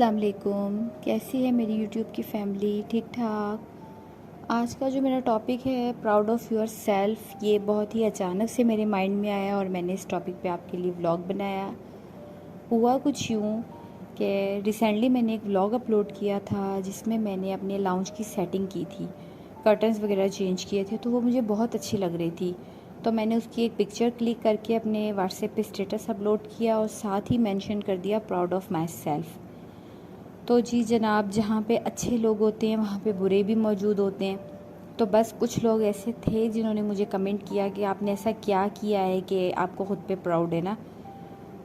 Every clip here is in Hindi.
अस्सलाम वालेकुम। कैसी है मेरी यूट्यूब की फैमिली? ठीक ठाक। आज का जो मेरा टॉपिक है प्राउड ऑफ़ योर सेल्फ़, ये बहुत ही अचानक से मेरे माइंड में आया और मैंने इस टॉपिक पे आपके लिए व्लॉग बनाया। हुआ कुछ यूँ कि रिसेंटली मैंने एक व्लॉग अपलोड किया था जिसमें मैंने अपने लाउंज की सेटिंग की थी, कर्टन्स वगैरह चेंज किए थे, तो वो मुझे बहुत अच्छी लग रही थी। तो मैंने उसकी एक पिक्चर क्लिक करके अपने व्हाट्सएप पे स्टेटस अपलोड किया और साथ ही मेंशन कर दिया प्राउड ऑफ़ माई सेल्फ़। तो जी जनाब, जहाँ पे अच्छे लोग होते हैं वहाँ पे बुरे भी मौजूद होते हैं। तो बस कुछ लोग ऐसे थे जिन्होंने मुझे कमेंट किया कि आपने ऐसा क्या किया है कि आपको ख़ुद पे प्राउड है ना।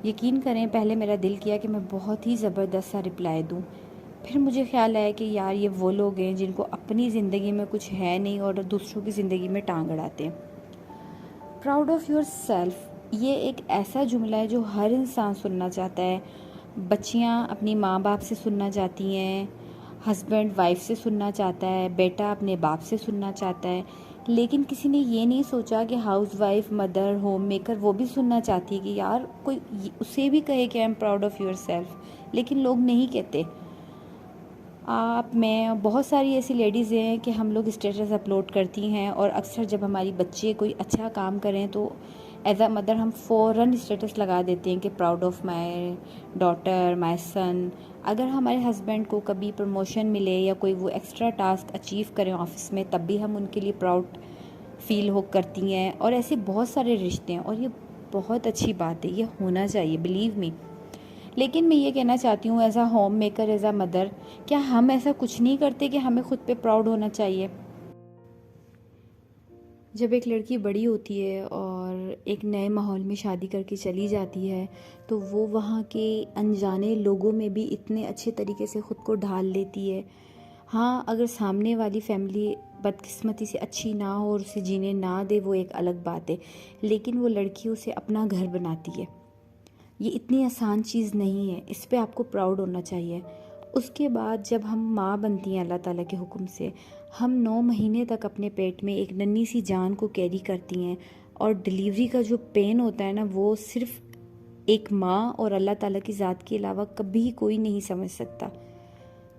यकीन करें, पहले मेरा दिल किया कि मैं बहुत ही ज़बरदस्त सा रिप्लाई दूँ। फिर मुझे ख़्याल आया कि यार ये वो लोग हैं जिनको अपनी ज़िंदगी में कुछ है नहीं और दूसरों की ज़िंदगी में टांग अड़ाते हैं। प्राउड ऑफ़ योर सेल्फ़ ये एक ऐसा जुमला है जो हर इंसान सुनना चाहता है। बच्चियाँ अपनी माँ बाप से सुनना चाहती हैं, हस्बैंड वाइफ से सुनना चाहता है, बेटा अपने बाप से सुनना चाहता है। लेकिन किसी ने ये नहीं सोचा कि house wife, mother, home maker वो भी सुनना चाहती है कि यार कोई उसे भी कहे कि I am proud of your self. लेकिन लोग नहीं कहते। आप, मैं, बहुत सारी ऐसी लेडीज़ हैं कि हम लोग स्टेटस अपलोड करती हैं और अक्सर जब हमारी बच्चे कोई अच्छा काम करें तो एज अ मदर हम फ़ौरन स्टेटस लगा देते हैं कि proud of my daughter, my son. अगर हमारे हस्बैंड को कभी प्रमोशन मिले या कोई वो एक्स्ट्रा टास्क अचीव करें ऑफिस में, तब भी हम उनके लिए प्राउड फील हो करती हैं। और ऐसे बहुत सारे रिश्ते हैं और ये बहुत अच्छी बात है, ये होना चाहिए, बिलीव मी। लेकिन मैं ये कहना चाहती हूँ as a home maker, as a mother, क्या हम ऐसा कुछ नहीं करते कि हमें खुद पे प्राउड होना चाहिए? जब एक लड़की बड़ी होती है और एक नए माहौल में शादी करके चली जाती है तो वो वहाँ के अनजाने लोगों में भी इतने अच्छे तरीके से ख़ुद को ढाल लेती है। हाँ, अगर सामने वाली फैमिली बदकिस्मती से अच्छी ना हो और उसे जीने ना दे, वो एक अलग बात है, लेकिन वो लड़की उसे अपना घर बनाती है। ये इतनी आसान चीज़ नहीं है, इस पे आपको प्राउड होना चाहिए। उसके बाद जब हम माँ बनती हैं अल्लाह ताला के हुक्म से, हम 9 महीने तक अपने पेट में एक नन्ही सी जान को कैरी करती हैं और डिलीवरी का जो पेन होता है ना, वो सिर्फ एक माँ और अल्लाह ताला की ज़ात के अलावा कभी कोई नहीं समझ सकता।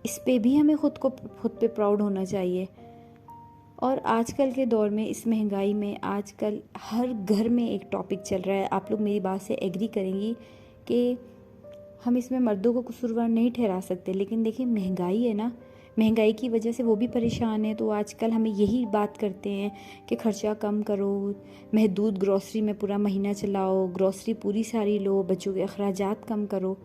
इस पे भी हमें खुद पे प्राउड होना चाहिए। और आजकल के दौर में, इस महंगाई में, आजकल हर घर में एक टॉपिक चल रहा है, आप लोग मेरी बात से एग्री करेंगी कि हम इसमें मर्दों को कसूरवार नहीं ठहरा सकते। लेकिन देखिए, महंगाई है ना, महंगाई की वजह से वो भी परेशान है। तो आजकल हमें यही बात करते हैं कि खर्चा कम करो, महदूद ग्रॉसरी में पूरा महीना चलाओ, ग्रॉसरी पूरी सारी लो, बच्चों के अखराजात कम करो।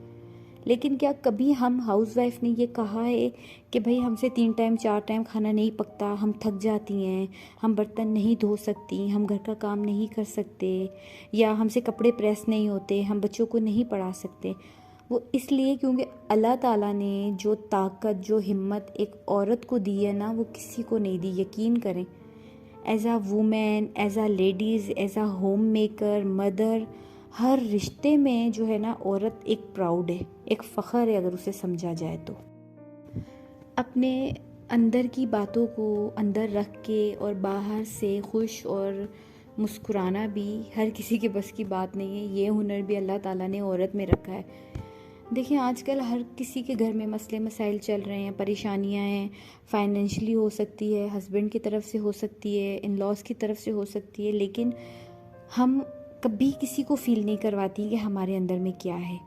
लेकिन क्या कभी हम हाउसवाइफ ने ये कहा है कि भाई हमसे 3 टाइम 4 टाइम खाना नहीं पकता, हम थक जाती हैं, हम बर्तन नहीं धो सकती, हम घर का काम नहीं कर सकते, या हमसे कपड़े प्रेस नहीं होते, हम बच्चों को नहीं पढ़ा सकते? वो इसलिए क्योंकि अल्लाह ताला ने जो ताकत, जो हिम्मत एक औरत को दी है ना, वो किसी को नहीं दी, यकीन करें। As a women, as a ladies, as a homemaker, mother, हर रिश्ते में जो है ना, औरत एक प्राउड है, एक फ़ख्र है अगर उसे समझा जाए तो। अपने अंदर की बातों को अंदर रख के और बाहर से खुश और मुस्कुराना भी हर किसी के बस की बात नहीं है। ये हुनर भी अल्लाह ताला ने औरत में रखा है। देखिए, आजकल हर किसी के घर में मसले मसाइल चल रहे हैं, परेशानियां हैं। फाइनेंशियली हो सकती है, हस्बैंड की तरफ से हो सकती है, इन लॉज की तरफ से हो सकती है, लेकिन हम कभी किसी को फ़ील नहीं करवाती कि हमारे अंदर में क्या है।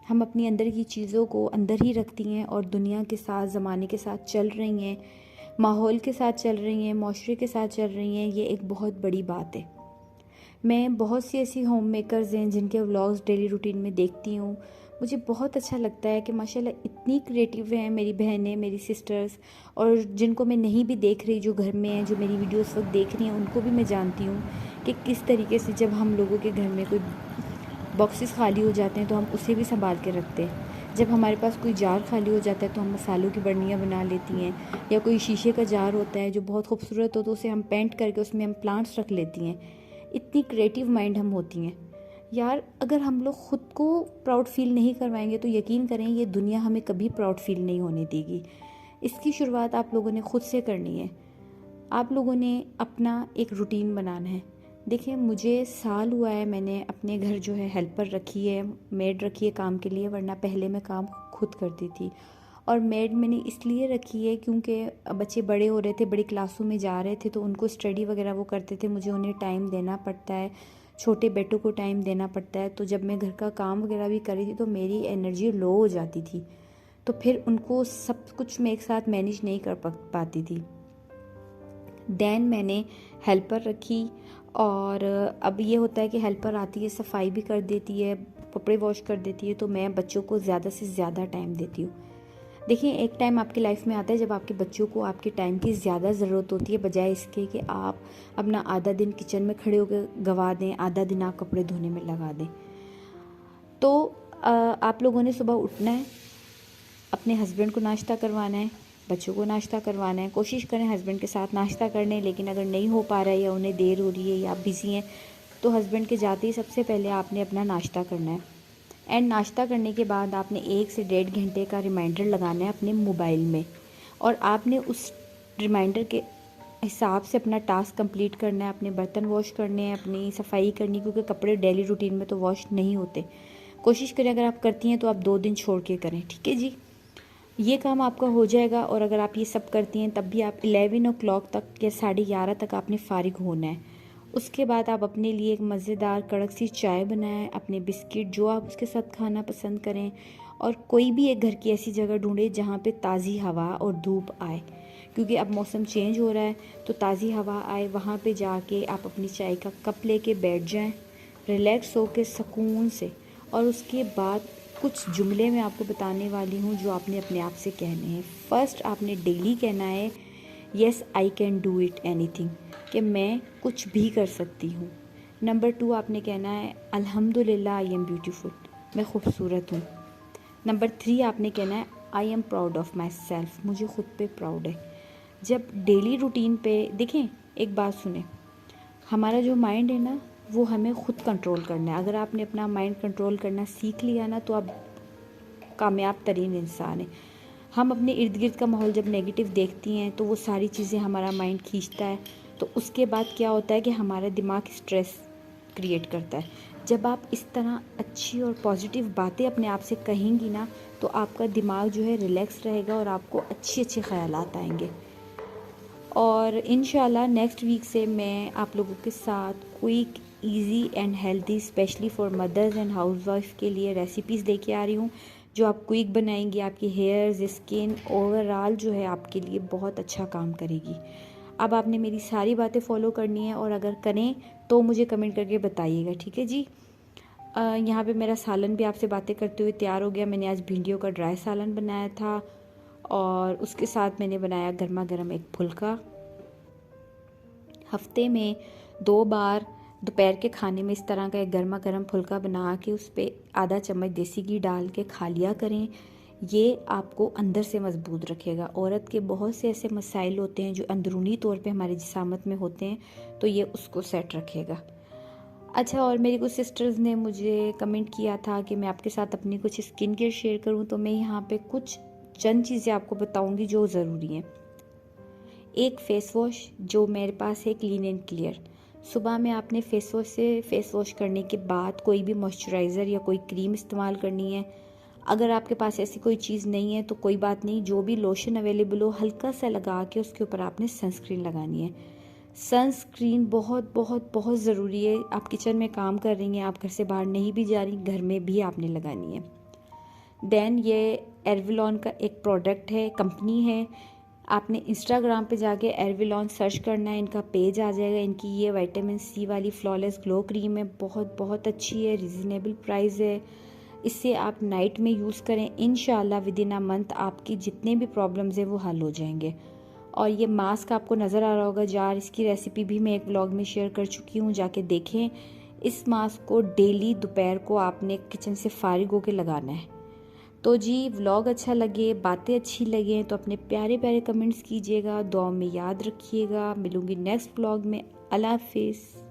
हम अपनी अंदर की चीज़ों को अंदर ही रखती हैं और दुनिया के साथ, ज़माने के साथ चल रही हैं, माहौल के साथ चल रही हैं, माशरे के साथ चल रही हैं। ये एक बहुत बड़ी बात है। मैं बहुत सी ऐसी होम मेकर्स हैं जिनके व्लॉग्स डेली रूटीन में देखती हूँ। मुझे बहुत अच्छा लगता है कि माशाल्लाह इतनी क्रिएटिव हैं मेरी बहनें, मेरी सिस्टर्स, और जिनको मैं नहीं भी देख रही, जो घर में हैं, जो मेरी वीडियोस वक्त देख रही हैं, उनको भी मैं जानती हूँ कि किस तरीके से जब हम लोगों के घर में कोई बॉक्सेस खाली हो जाते हैं तो हम उसे भी संभाल के रखते हैं। जब हमारे पास कोई जार खाली हो जाता है तो हम मसालों की बर्नियाँ बना लेती हैं, या कोई शीशे का जार होता है जो बहुत खूबसूरत हो तो उसे हम पेंट करके उसमें हम प्लांट्स रख लेती हैं। इतनी क्रिएटिव माइंड हम होती हैं। यार, अगर हम लोग ख़ुद को प्राउड फील नहीं करवाएंगे तो यकीन करें ये दुनिया हमें कभी प्राउड फील नहीं होने देगी। इसकी शुरुआत आप लोगों ने ख़ुद से करनी है। आप लोगों ने अपना एक रूटीन बनाना है। देखिए, मुझे साल हुआ है, मैंने अपने घर जो है हेल्पर रखी है, मेड रखी है काम के लिए, वरना पहले मैं काम खुद करती थी। और मेड मैंने इसलिए रखी है क्योंकि बच्चे बड़े हो रहे थे, बड़ी क्लासों में जा रहे थे, तो उनको स्टडी वगैरह वो करते थे, मुझे उन्हें टाइम देना पड़ता है, छोटे बेटों को टाइम देना पड़ता है। तो जब मैं घर का काम वगैरह भी कर रही थी तो मेरी एनर्जी लो हो जाती थी, तो फिर उनको सब कुछ मैं एक साथ मैनेज नहीं कर पाती थी। देन मैंने हेल्पर रखी, और अब ये होता है कि हेल्पर आती है, सफाई भी कर देती है, कपड़े वॉश कर देती है, तो मैं बच्चों को ज़्यादा से ज़्यादा टाइम देती हूँ। देखिए, एक टाइम आपकी लाइफ में आता है जब आपके बच्चों को आपके टाइम की ज़्यादा ज़रूरत होती है, बजाय इसके कि आप अपना आधा दिन किचन में खड़े होकर गवा दें, आधा दिन आप कपड़े धोने में लगा दें। तो आप लोगों ने सुबह उठना है, अपने हस्बैंड को नाश्ता करवाना है, बच्चों को नाश्ता करवाना है। कोशिश करें हस्बैंड के साथ नाश्ता करने, लेकिन अगर नहीं हो पा रहा है या उन्हें देर हो रही है या आप बिज़ी हैं, तो हस्बैंड के जाते ही सबसे पहले आपने अपना नाश्ता करना है। एंड नाश्ता करने के बाद आपने 1 से 1.5 घंटे का रिमाइंडर लगाना है अपने मोबाइल में, और आपने उस रिमाइंडर के हिसाब से अपना टास्क कंप्लीट करना है। अपने बर्तन वॉश करने हैं, अपनी सफाई करनी, क्योंकि कपड़े डेली रूटीन में तो वॉश नहीं होते। कोशिश करें अगर आप करती हैं तो आप 2 दिन छोड़ के करें, ठीक है जी। ये काम आपका हो जाएगा, और अगर आप ये सब करती हैं तब भी आप 11 ओ क्लॉक तक या 11:30 तक आपने फ़ारिग होना है। उसके बाद आप अपने लिए एक मज़ेदार कड़क सी चाय बनाएं, अपने बिस्किट जो आप उसके साथ खाना पसंद करें, और कोई भी एक घर की ऐसी जगह ढूंढें जहाँ पे ताज़ी हवा और धूप आए, क्योंकि अब मौसम चेंज हो रहा है, तो ताज़ी हवा आए। वहाँ पे जाके आप अपनी चाय का कप लेके बैठ जाएं, रिलैक्स हो के सुकून से, और उसके बाद कुछ जुमले मैं आपको बताने वाली हूँ जो आपने अपने आप से कहने हैं। फर्स्ट आपने डेली कहना है yes I can do it anything, कि मैं कुछ भी कर सकती हूँ। नंबर 2 आपने कहना है अल्हम्दुलिल्लाह आई एम ब्यूटीफुल, मैं खूबसूरत हूँ। नंबर 3 आपने कहना है I am proud of my self, मुझे ख़ुद पे प्राउड है। जब डेली रूटीन पे देखें, एक बात सुने, हमारा जो माइंड है ना, वो हमें ख़ुद कंट्रोल करना है। अगर आपने अपना माइंड कंट्रोल करना सीख लिया ना, तो आप कामयाब तरीन इंसान हैं। हम अपने इर्द गिर्द का माहौल जब नेगेटिव देखती हैं तो वो सारी चीज़ें हमारा माइंड खींचता है, तो उसके बाद क्या होता है कि हमारा दिमाग स्ट्रेस क्रिएट करता है। जब आप इस तरह अच्छी और पॉजिटिव बातें अपने आप से कहेंगी ना, तो आपका दिमाग जो है रिलैक्स रहेगा और आपको अच्छे अच्छे ख़यालात आएंगे। और इंशाल्लाह नेक्स्ट वीक से मैं आप लोगों के साथ quick, easy and healthy, specially for mothers and housewife के लिए रेसिपीज़ लेके आ रही हूँ, जो आप क्विक बनाएंगी, आपकी हेयर्स, स्किन ओवरऑल जो है आपके लिए बहुत अच्छा काम करेगी। अब आपने मेरी सारी बातें फॉलो करनी है, और अगर करें तो मुझे कमेंट करके बताइएगा, ठीक है जी। यहाँ पे मेरा सालन भी आपसे बातें करते हुए तैयार हो गया। मैंने आज भिंडियों का ड्राई सालन बनाया था, और उसके साथ मैंने बनाया गर्मा गर्म एक फुल्का। हफ्ते में 2 बार दोपहर के खाने में इस तरह का एक गर्मा गर्म फुल्का बना के उस पर आधा चम्मच देसी घी डाल के खा लिया करें। ये आपको अंदर से मजबूत रखेगा। औरत के बहुत से ऐसे मसाइल होते हैं जो अंदरूनी तौर पे हमारे जिसामत में होते हैं, तो ये उसको सेट रखेगा। अच्छा, और मेरी कुछ सिस्टर्स ने मुझे कमेंट किया था कि मैं आपके साथ अपनी कुछ स्किन केयर शेयर करूं, तो मैं यहाँ पे कुछ चंद चीज़ें आपको बताऊंगी जो ज़रूरी हैं। एक फ़ेस वॉश जो मेरे पास है, क्लीन एंड क्लियर। सुबह में आपने फ़ेस वॉश से फेस वॉश करने के बाद कोई भी मॉइस्चराइज़र या कोई क्रीम इस्तेमाल करनी है। अगर आपके पास ऐसी कोई चीज़ नहीं है तो कोई बात नहीं, जो भी लोशन अवेलेबल हो हल्का सा लगा के उसके ऊपर आपने सनस्क्रीन लगानी है। सनस्क्रीन बहुत बहुत बहुत ज़रूरी है। आप किचन में काम कर रही हैं, आप घर से बाहर नहीं भी जा रही, घर में भी आपने लगानी है। देन ये एरविलॉन का एक प्रोडक्ट है, कंपनी है। आपने इंस्टाग्राम पे जाके एरविलॉन सर्च करना है, इनका पेज आ जाएगा। इनकी ये विटामिन सी वाली फ्लॉलेस ग्लो क्रीम है, बहुत बहुत अच्छी है, रिजनेबल प्राइस है। इससे आप नाइट में यूज़ करें, इंशाल्लाह विद इन अ मंथ आपकी जितने भी प्रॉब्लम्स हैं वो हल हो जाएंगे। और ये मास्क आपको नज़र आ रहा होगा जार, इसकी रेसिपी भी मैं एक व्लॉग में शेयर कर चुकी हूँ, जाके देखें। इस मास्क को डेली दोपहर को आपने किचन से फारिग होकर लगाना है। तो जी, व्लॉग अच्छा लगे, बातें अच्छी लगें तो अपने प्यारे प्यारे कमेंट्स कीजिएगा, दुआ में याद रखिएगा। मिलूँगी नेक्स्ट व्लॉग में। अल्लाह हाफिज़।